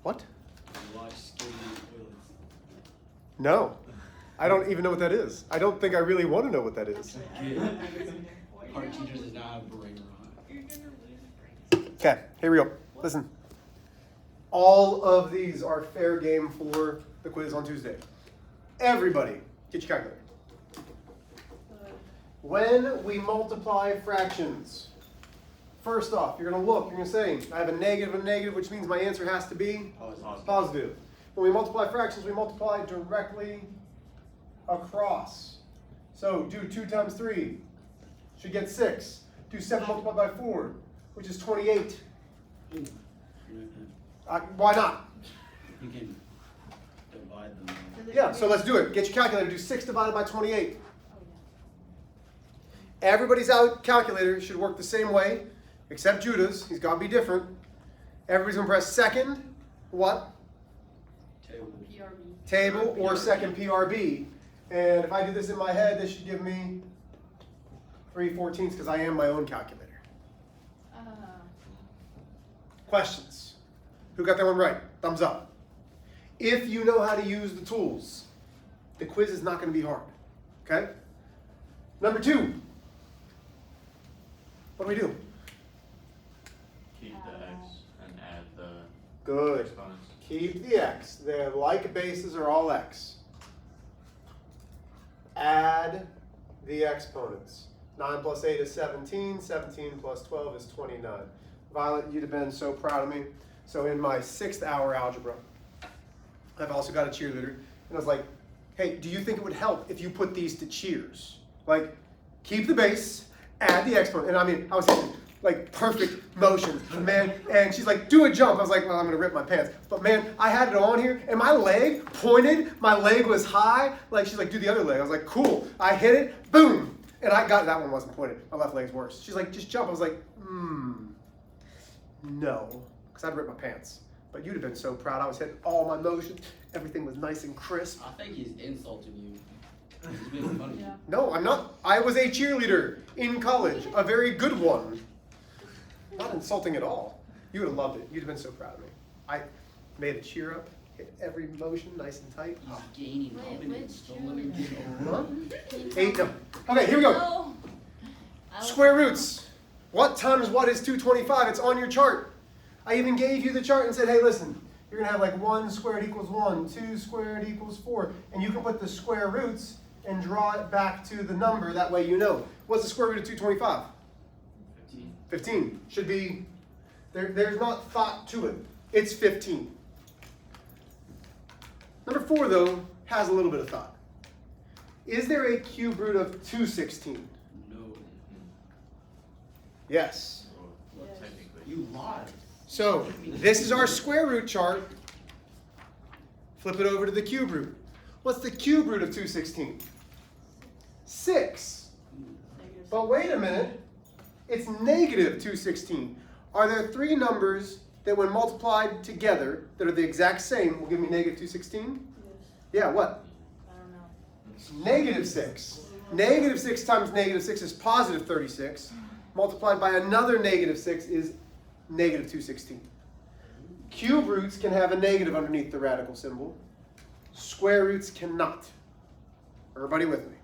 What? Watch skating toilets. No. I don't even know what that is. I don't think I really want to know what that is. Art teachers does not have a brainer on. Okay, here we go. Listen. All of these are fair game for the quiz on Tuesday. Everybody, get your calculator. When we multiply fractions, first off, you're going to look, you're going to say, I have a negative, which means my answer has to be positive. When we multiply fractions, we multiply directly across. So do 2 times 3, should get 6. Do 7 multiplied by 4, which is 28. Why not? You can divide them. Yeah, so let's do it. Get your calculator. Do 6 divided by 28. Everybody's calculator should work the same way, except Judah's. He's got to be different. Everybody's going to press second, what? Table. PRB. Table or second PRB. And if I do this in my head, this should give me 3/14 because I am my own calculator. Questions? Who got that one right? Thumbs up. If you know how to use the tools, the quiz is not going to be hard. Okay? Number 2. What do we do? Keep the x and add the Good. exponents. Keep the x. The like bases are all x. Add the exponents. 9 plus 8 is 17. 17 plus 12 is 29. Violet, you'd have been so proud of me. So in my 6th hour algebra, I've also got a cheerleader. And I was like, hey, do you think it would help if you put these to cheers? Like, keep the base, add the exponent. And I mean, I was hitting like perfect motion, man. And she's like, do a jump. I was like, well, I'm gonna rip my pants. But man, I had it on here and my leg pointed, my leg was high. Like, she's like, do the other leg. I was like, cool. I hit it, boom. And I got, that one wasn't pointed. My left leg's worse. She's like, just jump. I was like, no. Because I'd rip my pants. But you'd have been so proud. I was hitting all my motion. Everything was nice and crisp. I think he's insulting you. He's making fun of you. Yeah. No, I'm not. I was a cheerleader in college. A very good one. Not insulting at all. You would have loved it. You'd have been so proud of me. I made a cheer up. Hit every motion nice and tight. He's gaining confidence. Don't let him get over. 8, no. Okay, here we go. No. Square roots. What times what is 225? It's on your chart. I even gave you the chart and said, hey, listen, you're going to have like 1 squared equals 1, 2 squared equals 4. And you can put the square roots and draw it back to the number. That way you know. What's the square root of 225? 15. 15. Should be, there's not thought to it. It's 15. Number 4, though, has a little bit of thought. Is there a cube root of 216? No. Yes. Well, Yes. technically. You lied. So this is our square root chart. Flip it over to the cube root. What's the cube root of 216? 6. But wait a minute. It's negative 216. Are there 3 numbers that when multiplied together that are the exact same will give me negative 216? Yes. Yeah, what? I don't know. Negative 6. Negative 6 times negative 6 is positive 36. Multiplied by another negative 6 is negative 216. Cube roots can have a negative underneath the radical symbol. Square roots cannot. Everybody with me?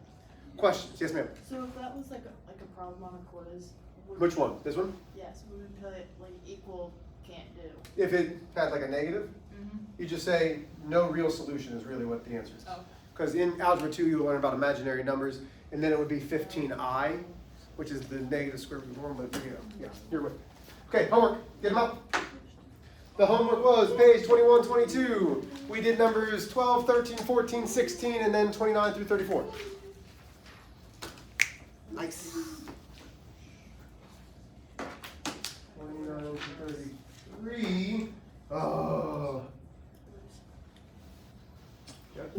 Questions? Yes, ma'am. So if that was like a problem on a quiz, Which one? This one? Yes, we would put like equal can't do. If it had like a negative, you just say no real solution is really what the answer is. Oh. Because in Algebra 2, you'll learn about imaginary numbers, and then it would be 15i, which is the negative square root of 1, but you know, yeah, you're with. Okay, homework. Get them up. The homework was page 21, 22. We did numbers 12, 13, 14, 16, and then 29 through 34. Nice. 29 to 33. Oh. Okay.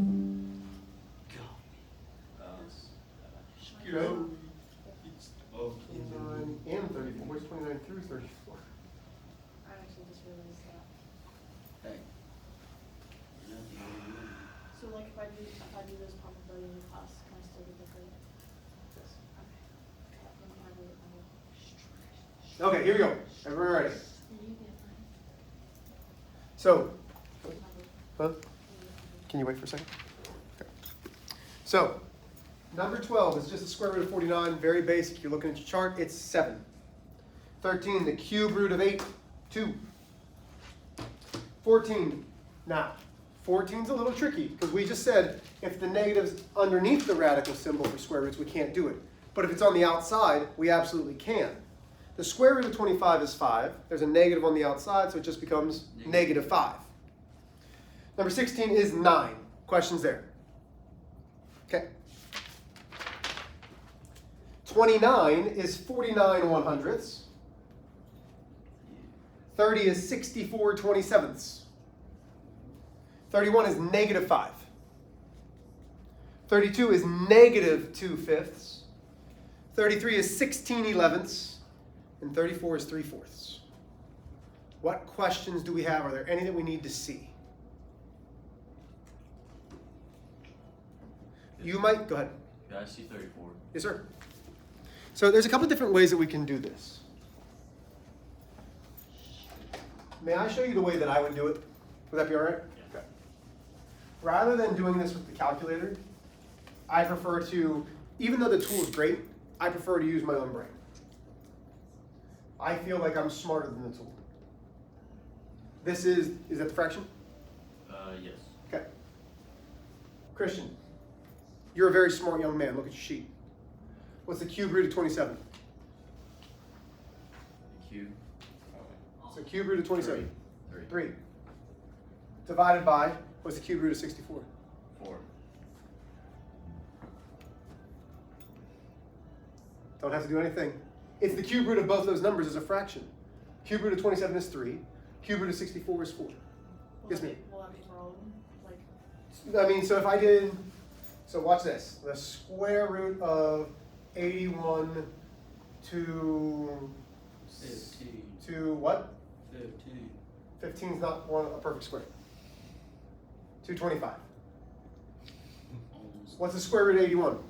Go. Oh, 29 and 34. Where's 29 through 34? I actually just realized that. hey. You're not the only one. So like if I do this probability in the class, can I still get the grade? Yes. Okay. Okay, here we go. Everyone ready? You get mine. So, Huh? Can you wait for a second? Okay. So, number 12 is just the square root of 49, very basic. You're looking at your chart, it's 7. 13, the cube root of 8, 2. 14, now, 14 is a little tricky because we just said if the negative's underneath the radical symbol for square roots, we can't do it. But if it's on the outside, we absolutely can. The square root of 25 is 5. There's a negative on the outside, so it just becomes negative 5. Number 16 is 9. Questions there? Okay. 29 is 49 1/100ths. 30 is 64 27ths. 31 is negative 5. 32 is negative 2/5. 33 is 16 11ths. And 34 is 3/4. What questions do we have? Are there any that we need to see? You might, go ahead. Yeah, I see 34. Yes, sir. So there's a couple different ways that we can do this. May I show you the way that I would do it? Would that be all right? Yeah. Okay. Rather than doing this with the calculator, I prefer to, even though the tool is great, I prefer to use my own brain. I feel like I'm smarter than the tool. This is that the fraction? Yes. Okay. Christian, you're a very smart young man. Look at your sheet. What's the cube root of 27? The cube. So cube root of 27. 3. 3. Divided by, what's the cube root of 64? 4. Don't have to do anything. It's the cube root of both those numbers as a fraction. Cube root of 27 is 3. Cube root of 64 is 4. Yes, ma'am. Will that be for all of them? Like, I mean, so if I did, so watch this. The square root of 81 to 15. to what? 15. 15 is not a perfect square. 225. Almost. What's the square root of 81? 9.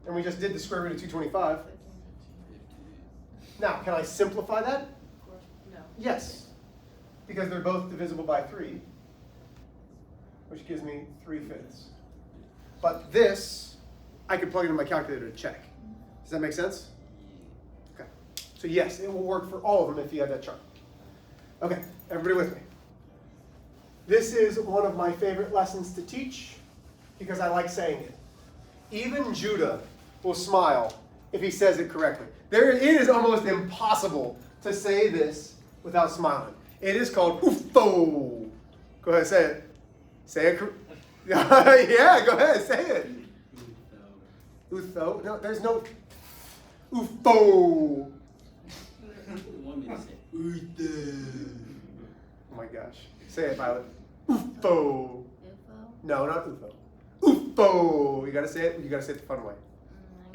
And we just did the square root of 225. 15. 15. Now, can I simplify that? Of course. No. Yes. Because they're both divisible by 3, which gives me 3/5. But this, I could plug it in my calculator to check. Does that make sense? Okay. So yes, it will work for all of them if you have that chart. Okay, everybody with me? This is one of my favorite lessons to teach because I like saying it. Even Judah will smile if he says it correctly. It is almost impossible to say this without smiling. It is called OofO. Go ahead, say it. Say it. Yeah, go ahead, say it. OofO. No, there's no OofO. You want me to say Uta. Oh my gosh. Say it, Violet. OofO. UFO? No, not OofO. OofO. You gotta say it. You gotta say it the fun way.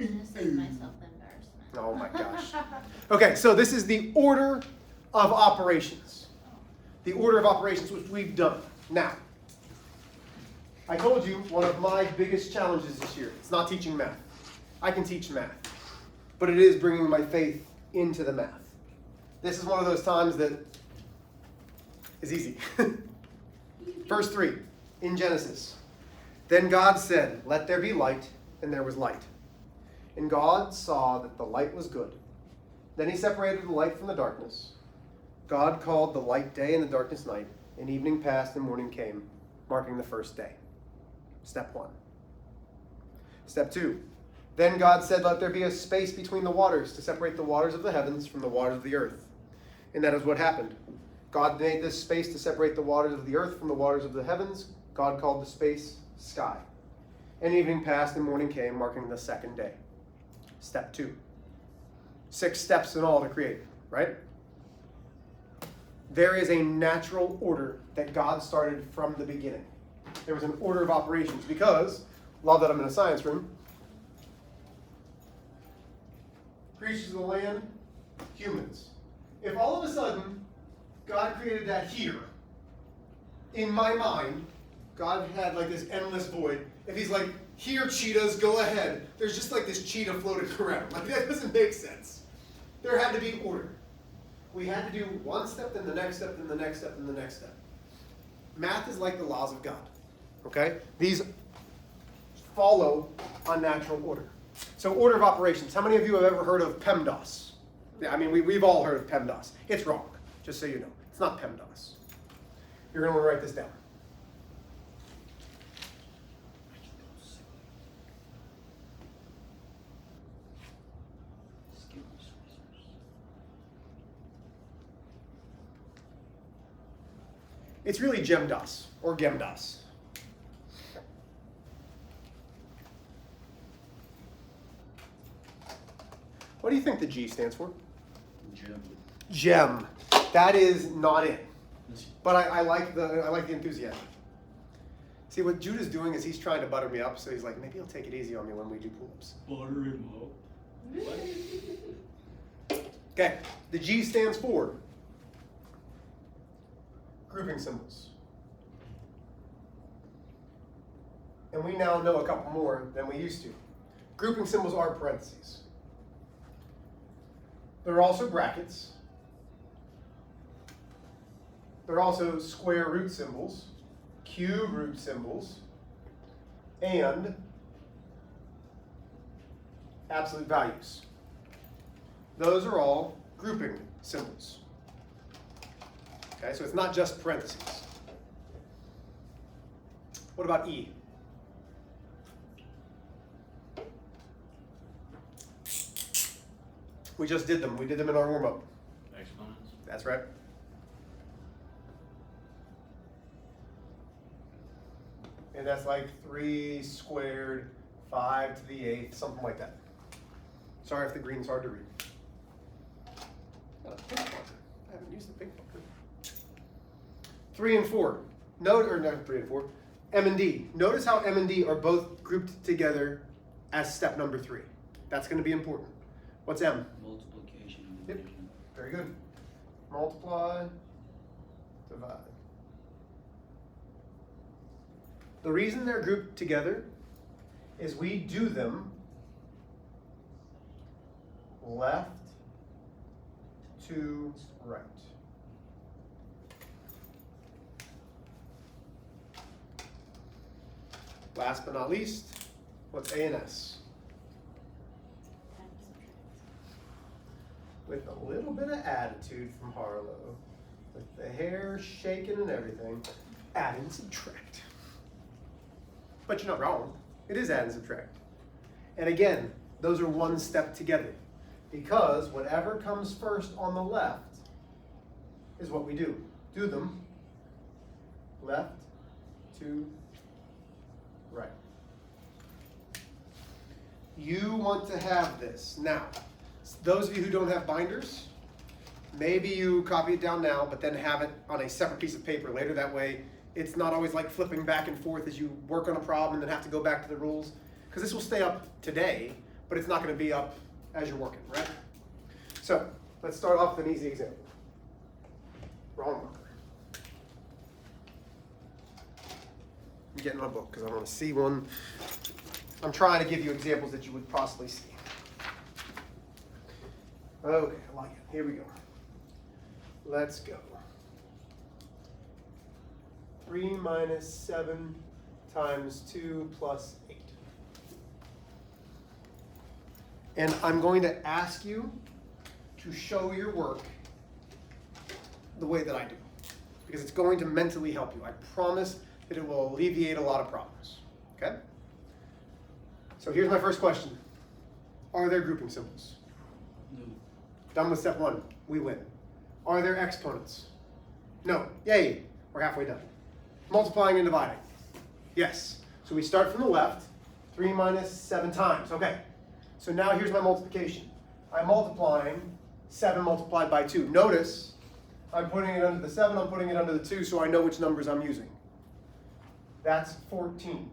I'm gonna save myself embarrassment. Oh my gosh. Okay, so this is the order of operations. The order of operations which we've done. Now, I told you one of my biggest challenges this year. It's not teaching math. I can teach math, but it is bringing my faith into the math. This is one of those times that is easy. Verse 3 in Genesis. Then God said, "Let there be light," and there was light. And God saw that the light was good. Then he separated the light from the darkness. God called the light day and the darkness night, and evening passed and morning came, marking the first day. Step 1. Step 2. Then God said, "Let there be a space between the waters to separate the waters of the heavens from the waters of the earth." And that is what happened. God made this space to separate the waters of the earth from the waters of the heavens. God called the space sky. And evening passed and morning came, marking the second day. Step 2. 6 steps in all to create, right? There is a natural order that God started from the beginning. There was an order of operations because, love that I'm in a science room, creatures of the land, humans. If all of a sudden God created that here, in my mind, God had like this endless void. If he's like, "Here, cheetahs, go ahead," there's just like this cheetah floating around. Like, that doesn't make sense. There had to be order. we had to do one step, then the next step, then the next step, then the next step. Math is like the laws of God, okay? These follow unnatural order. So order of operations. How many of you have ever heard of PEMDAS? Yeah, I mean, we've all heard of PEMDAS. It's wrong, just so you know. It's not PEMDAS. You're going to want to write this down. It's really GEMDAS or GEMDAS. What do you think the G stands for? Gem. GEM. That is not it. But I like the enthusiasm. See, what Judah's doing is he's trying to butter me up, so he's like, maybe he'll take it easy on me when we do pull-ups. Butter him up. Okay, the G stands for grouping symbols. And we now know a couple more than we used to. Grouping symbols are parentheses. There are also brackets. There are also square root symbols, cube root symbols, and absolute values. Those are all grouping symbols. Okay, so it's not just parentheses. What about E? We just did them. We did them in our warm-up. Exponents. That's right. And that's like 3 squared, 5 to the 8th, something like that. Sorry if the green's hard to read. Got a pink marker. I haven't used the pink marker. 3 and 4. Note, or not 3 and 4. M and D. Notice how M and D are both grouped together as step number 3. That's going to be important. What's M? Multiplication and Yep. division. Very good. Multiply, divide. The reason they're grouped together is we do them left to right. Last but not least, what's A and S? With a little bit of attitude from Harlow, with the hair shaking and everything, add and subtract. But you're not wrong. It is add and subtract. And again, those are one step together. Because whatever comes first on the left is what we do. Do them left to right. You want to have this. Now, those of you who don't have binders, maybe you copy it down now, but then have it on a separate piece of paper later. That way, it's not always like flipping back and forth as you work on a problem and then have to go back to the rules. Because this will stay up today, but it's not going to be up as you're working, right? So, let's start off with an easy example. Wrong marker. I'm getting my book because I want to see one. I'm trying to give you examples that you would possibly see. Okay, I like it. Here we go. Let's go. 3 minus 7 times 2 plus 8. And I'm going to ask you to show your work the way that I do. Because it's going to mentally help you. I promise that it will alleviate a lot of problems. Okay? So here's my first question. Are there grouping symbols? No. Done with step 1. We win. Are there exponents? No. Yay. We're halfway done. Multiplying and dividing. Yes. So we start from the left. 3 minus 7 times. Okay. So now here's my multiplication. I'm multiplying 7 multiplied by 2. Notice I'm putting it under the 7, I'm putting it under the 2, so I know which numbers I'm using. That's 14.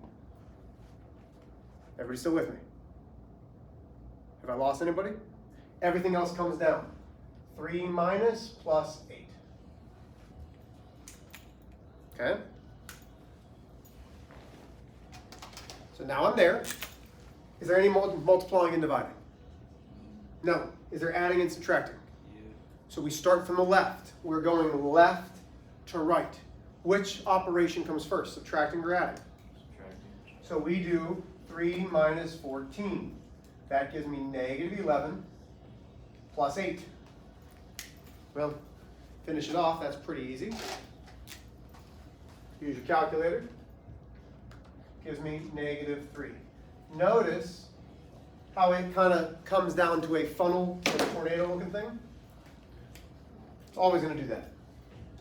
Everybody still with me? Have I lost anybody? Everything else comes down. 3 minus plus 8. Okay? So now I'm there. Is there any multiplying and dividing? No. Is there adding and subtracting? Yeah. So we start from the left. We're going left to right. Which operation comes first, subtracting or adding? Subtracting. So we do 3 minus 14. That gives me negative 11 plus 8. Well, finish it off. That's pretty easy. Use your calculator. Gives me negative 3. Notice how it kind of comes down to a funnel or a tornado looking thing? It's always going to do that.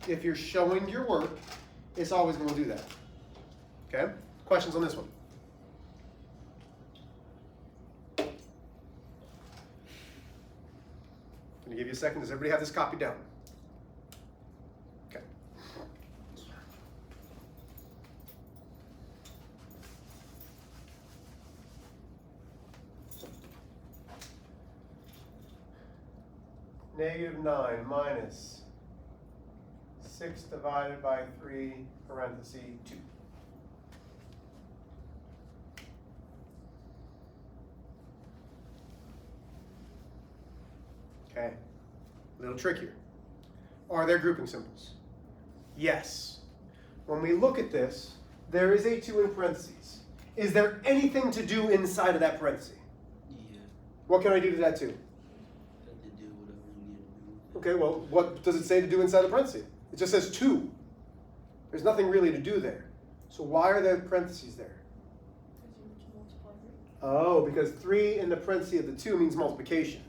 If you're showing your work, it's always going to do that. Okay? Questions on this one? I'm going to give you a second. Does everybody have this copied down? Okay. Negative 9 minus 6 divided by 3 parenthesis 2. Okay, a little trickier. Are there grouping symbols? Yes. When we look at this, there is a 2 in parentheses. Is there anything to do inside of that parenthesis? Yeah. What can I do to that 2? Have to do whatever you need to do. Okay, well, what does it say to do inside the parenthesis? It just says 2. There's nothing really to do there. So why are there parentheses there? Because you have to multiply 3. Oh, because 3 in the parenthesis of the 2 means multiplication.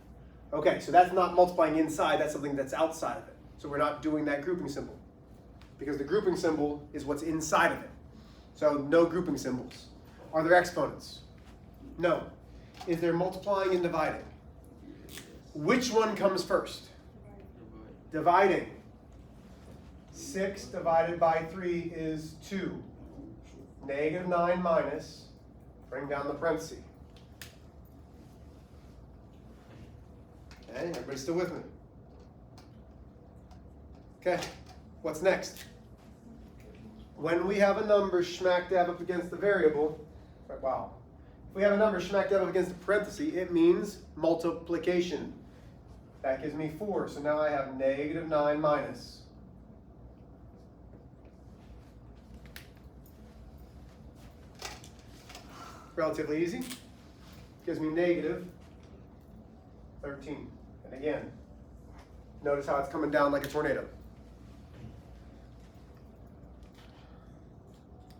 Okay, so that's not multiplying inside, that's something that's outside of it. So we're not doing that grouping symbol. Because the grouping symbol is what's inside of it. So no grouping symbols. Are there exponents? No. Is there multiplying and dividing? Yes. Which one comes first? Divide. Dividing. 6 divided by 3 is 2. Negative 9 minus, bring down the parenthesis. Okay, everybody still with me? Okay, what's next? When we have a number smack dab up against the variable, wow. If we have a number smack dab up against the parenthesis, it means multiplication. That gives me 4, so now I have negative 9 minus. Relatively easy. Gives me negative 13. And again, notice how it's coming down like a tornado.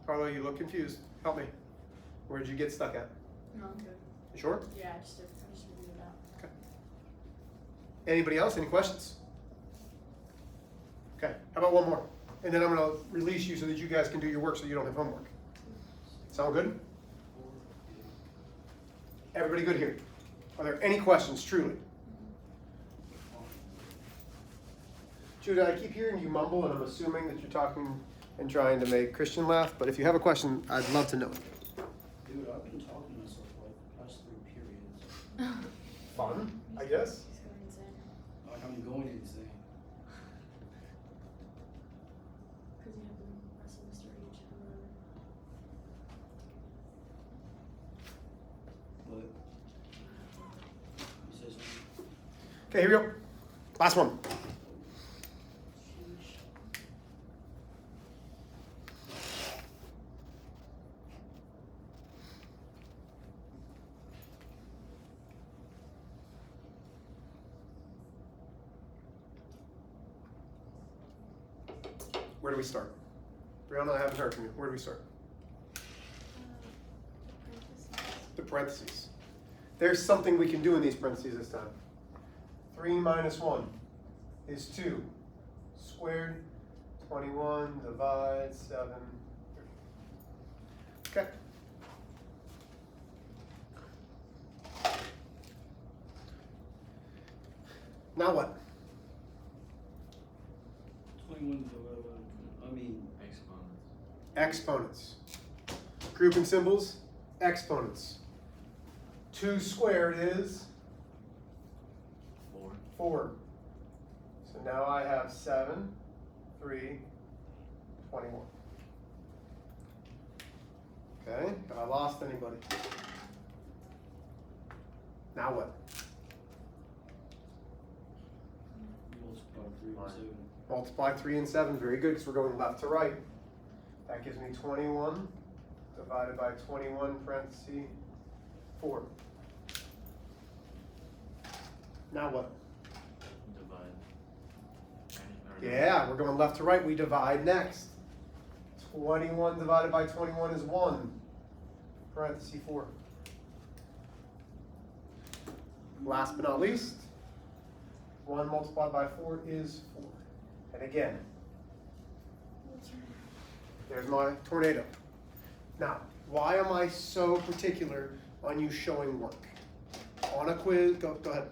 Carlo, you look confused. Help me. Where did you get stuck at? No, I'm good. You sure? Yeah, I just figured it out. Okay. Anybody else? Any questions? Okay. How about one more? And then I'm going to release you so that you guys can do your work so you don't have homework. Sound good? Everybody good here? Are there any questions, truly? Judah, I keep hearing you mumble, and I'm assuming that you're talking and trying to make Christian laugh, but if you have a question, I'd love to know it. Dude, I've been talking to myself like the past 3 periods. Fun, I guess? He's going insane. Like I'm going insane. Because you have the rest of Mr. H. But you said something? Okay, here we go. Last one. Where do we start? Brianna, I haven't heard from you. Where do we start? The parentheses. There's something we can do in these parentheses this time. 3 minus 1 is 2. Squared, 21 divides 7. Okay. Now what? 21 divided by, Exponents. Exponents. Grouping symbols, exponents. 2 squared is 4. 4. So now I have 7, 3, 21. Okay, have I lost anybody? Now what? Fine. 7. Multiply 3 and 7, very good, because we're going left to right. That gives me 21 divided by 21 parentheses 4. Now what? Divide. Yeah, we're going left to right, we divide next. 21 divided by 21 is 1, parentheses 4. Last but not least, 1 multiplied by 4 is 4. And again, there's my tornado. Now, why am I so particular on you showing work? On a quiz, go ahead.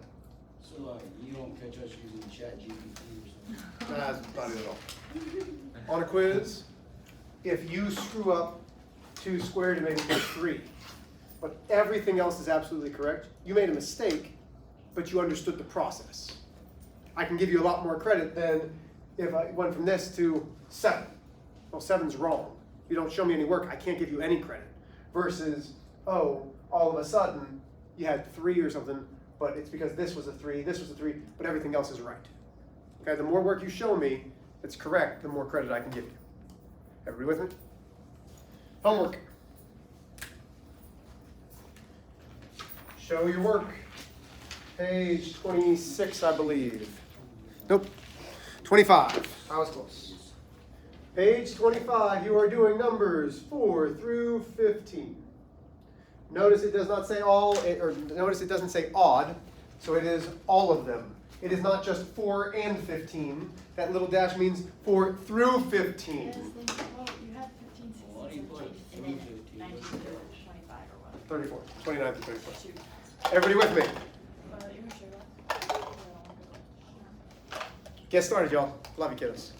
So you don't catch us using ChatGPT or something? That's not it at all. On a quiz, if you screw up 2 squared, it makes it 3. But everything else is absolutely correct. You made a mistake, but you understood the process. I can give you a lot more credit than if I went from this to 7. Well, 7's wrong. You don't show me any work, I can't give you any credit. Versus, oh, all of a sudden, you had 3 or something, but it's because this was a 3, this was a 3, but everything else is right. Okay, the more work you show me that's correct, the more credit I can give you. Everybody with me? Homework. Show your work. Page 26, I believe. Nope. 25. I was close. Page 25, you are doing numbers 4 through 15. Notice it does not say all, or notice it doesn't say odd, so it is all of them. It is not just 4 and 15. That little dash means 4 through 15. Yes, well, you had 15, 16, Why do you put 17, And through then 15? 19 25 or what? 34. 29 through 34. Shoot. Everybody with me? You can show that. Get started, y'all. Love you, kiddos.